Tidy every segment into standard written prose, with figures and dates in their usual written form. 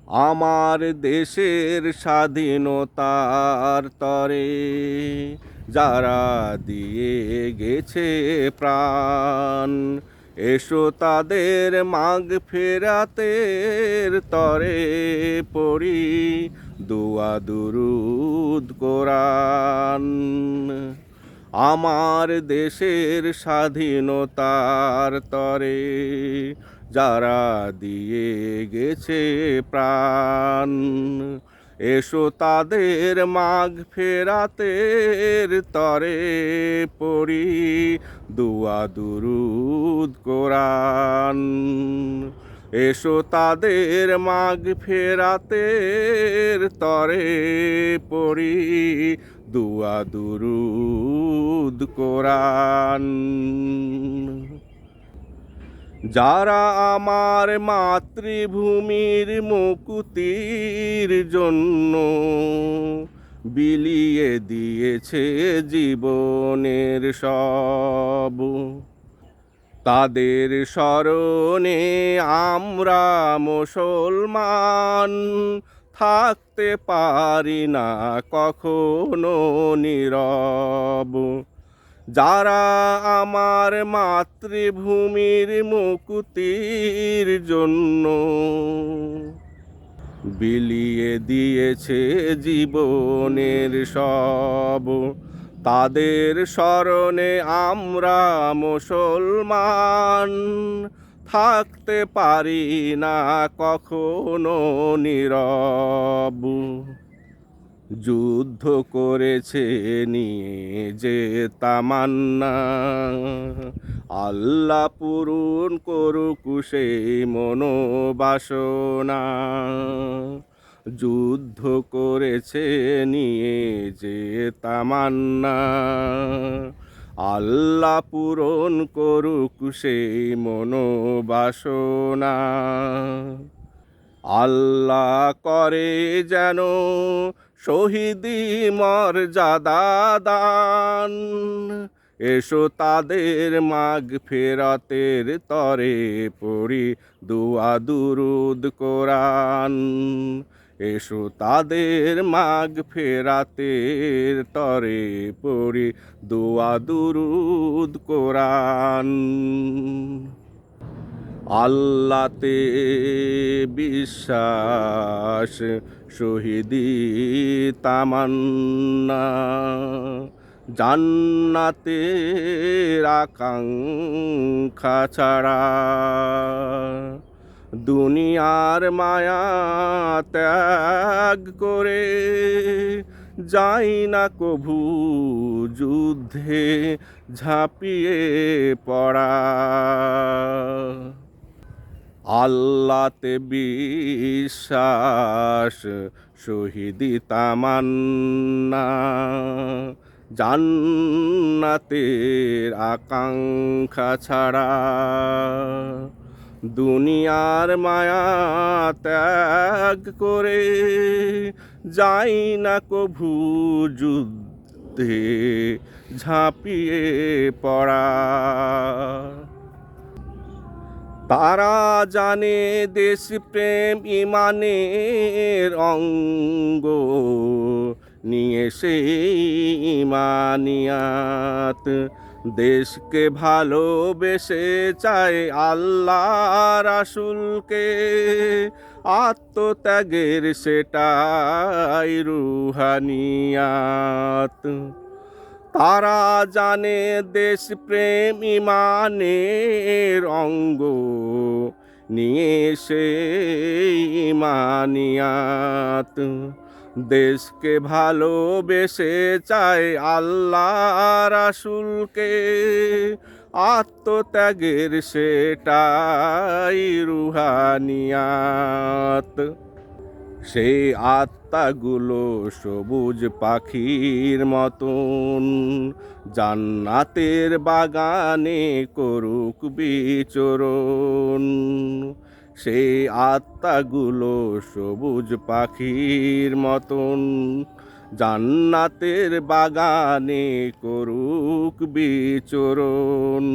আমার দেশের স্বাধীনতার তরে যারা দিয়ে গেছে প্রাণ, এসো তাদের মাগফিরাতের তরে পড়ি দুআ দুরূদ কোরআন। আমার দেশের স্বাধীনতার তরে যারা দিয়ে গেছে প্রাণ, এসো তাদের মাগফিরাতের তরে পড়ি দুআ দুরূদ কোরআন। এসো তাদের মাগফিরাতের তরে পড়ি দুআ দুরূদ কোরআন। যারা আমার মাতৃভূমির মুক্তির জন্য বিলিয়ে দিয়েছে জীবনের সব, তাদের স্মরণে আমরা মুসলমান থাকতে পারি না কখনো নীরব। যারা আমার মাতৃভূমির মুক্তির জন্য বিলিয়ে দিয়েছে জীবনের সব, তাদের স্মরণে আমরা মুসলমান থাকতে পারি না কখনো নীরব। যুদ্ধ করেছে নিয়ে যে তামান্না, আল্লাহ পূরণ করুক সেই মনোবাসনা। যুদ্ধ করেছে নিয়ে যে তামান্না, আল্লাহ পূরণ করুক সেই মনোবাসনা। আল্লাহ করে যেন শহীদি মর্যাদা দান, এসো তাদের মাগফিরাতের তরে পড়ি দুআ দুরূদ কোরআন। এসো তাদের মাগফিরাতের তরে পড়ি দুআ দুরূদ কোরআন। আল্লাহতে বিশ্বাস শহীদি তামান্না, জান্নাতের আকাঙ্ক্ষা ছাড়া দুনিয়ার মায়া ত্যাগ করে যাই না কভু যুদ্ধে ঝাঁপিয়ে পড়া। আল্লাহতে বিশ্বাস শহীদি তামান্না, জান্নাতের আকাঙ্ক্ষা ছাড়া দুনিয়ার মায়া ত্যাগ করে যাই না কভু যুদ্ধে ঝাঁপিয়ে পড়া। তারা জানে দেশপ্রেম ইমানের অঙ্গ, নিয়ে সেই ইমানিয়াত দেশকে ভালোবেসে চায় আল্লাহ রাসূলকে, আত্মত্যাগের সেটাই রুহানিয়াত। তারা জানে দেশপ্রেম ইমানের অঙ্গ, নিয়ে সেই ইমানিয়াত দেশকে ভালোবেসে চায় আল্লাহ রাসূলকে, আত্মত্যাগের সেটাই রুহানিয়াত। সেই আত্মাগুলো সবুজ পাখির মতন জান্নাতের বাগানে করুক বিচরণ। সেই আত্মাগুলো সবুজ পাখির মতন জান্নাতের বাগানে করুক বিচরণ।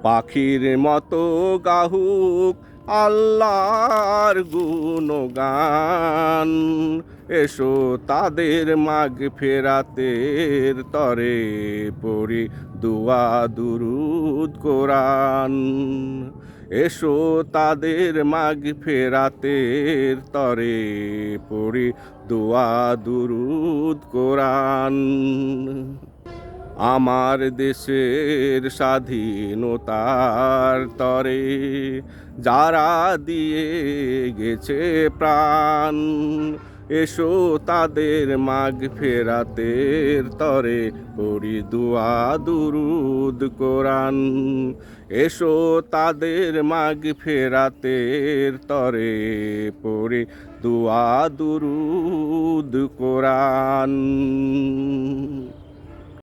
পাখির মতো গাহুক আল্লাহর গুণগান। এসো তাদের মাগ ফেরাতের তরে পড়ি দুয়া দুরুদ কোরআন। এসো তাদের মাগ ফেরাতের তরে পড়ি দুয়া দুরুদ কোরআন। আমার দেশের স্বাধীনতার তরে যারা দিয়ে গেছে প্রাণ, এসো তাদের মাগ ফেরাতের তরে পড়ি দুয়া দুরুদ কোরআন। এসো তাদের মাগ ফেরাতের তরে পড়ি দুয়া দুরুদ কোরআন।